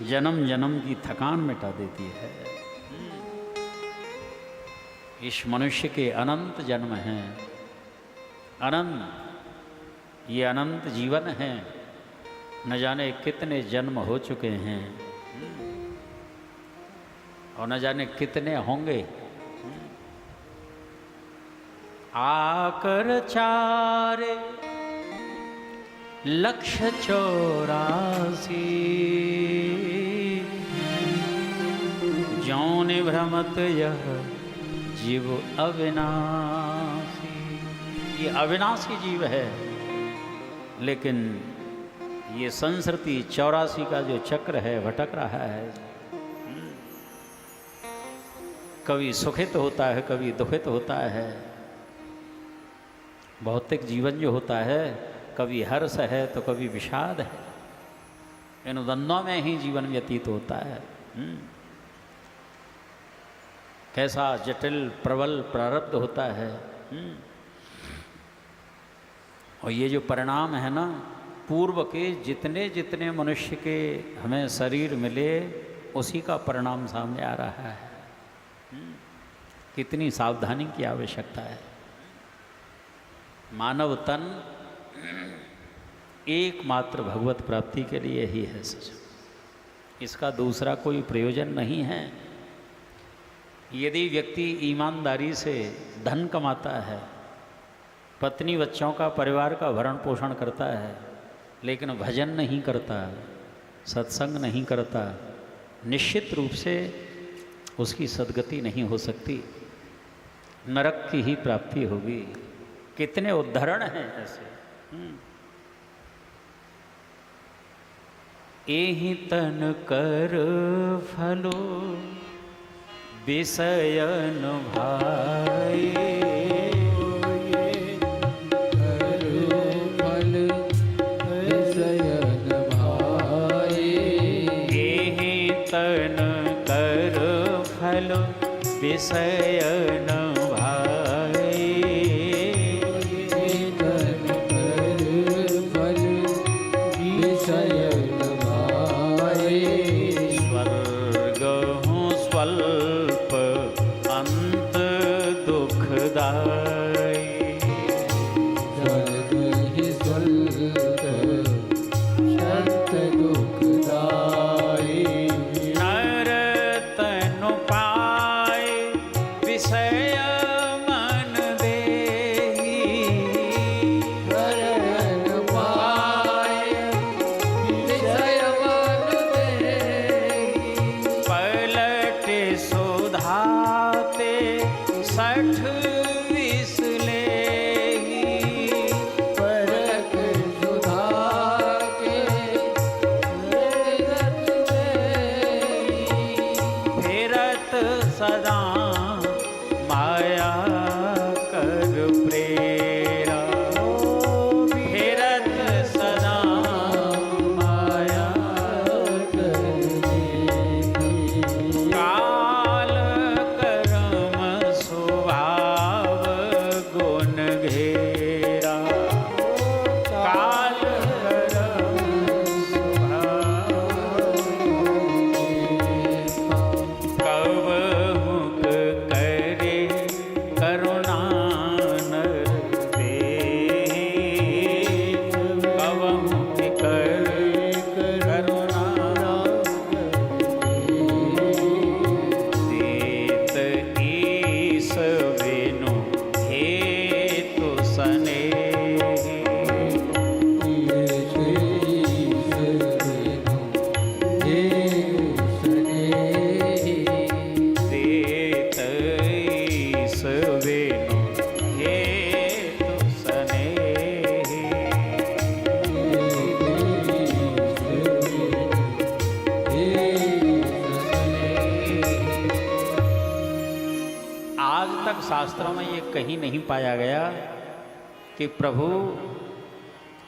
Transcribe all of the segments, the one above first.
जन्म जन्म की थकान मिटा देती है। इस मनुष्य के अनंत जन्म हैं, अनंत, ये अनंत जीवन है, न जाने कितने जन्म हो चुके हैं और न जाने कितने होंगे। आकर 4,84,000 जौन भ्रमत यह जीव अविनाशी। ये अविनाशी जीव है, लेकिन ये संस्कृति 84 का जो चक्र है भटक रहा है। कभी सुखित होता है, कभी दुखित होता है। भौतिक जीवन जो होता है, कभी हर्ष है तो कभी विषाद है। इन द्वंद्वों में ही जीवन व्यतीत होता है। कैसा जटिल प्रबल प्रारब्ध होता है। और ये जो परिणाम है ना, पूर्व के जितने जितने मनुष्य के हमें शरीर मिले, उसी का परिणाम सामने आ रहा है। कितनी सावधानी की आवश्यकता है। मानव तन एकमात्र भगवत प्राप्ति के लिए ही है सच, इसका दूसरा कोई प्रयोजन नहीं है। यदि व्यक्ति ईमानदारी से धन कमाता है, पत्नी बच्चों का परिवार का भरण पोषण करता है, लेकिन भजन नहीं करता, सत्संग नहीं करता, निश्चित रूप से उसकी सद्गति नहीं हो सकती, नरक की ही प्राप्ति होगी। कितने उदाहरण हैं ऐसे। एहि तन कर फलो विषयन भाई, फल विषयन भाई। एहि तन कर फल विषयन शास्त्रों में ये कहीं नहीं पाया गया कि प्रभु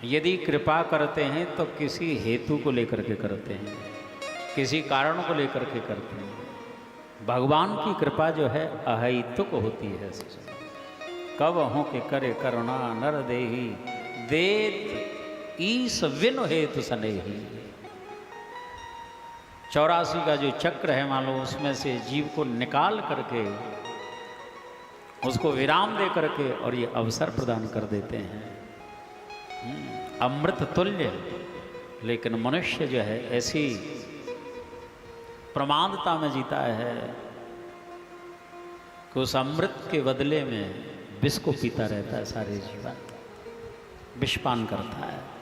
यदि कृपा करते हैं तो किसी हेतु को लेकर के करते हैं, किसी कारण को लेकर के करते हैं। भगवान की कृपा जो है अहेतुक होती है। कब हो के करे करुणा नर देही, देत ईस विनु हेतु सनेही। 84 का जो चक्र है मान लो, उसमें से जीव को निकाल करके उसको विराम दे करके और ये अवसर प्रदान कर देते हैं। अमृत तुल्य। लेकिन मनुष्य जो है ऐसी प्रमादता में जीता है कि उस अमृत के बदले में विष को पीता रहता है, सारे जीवन विषपान करता है।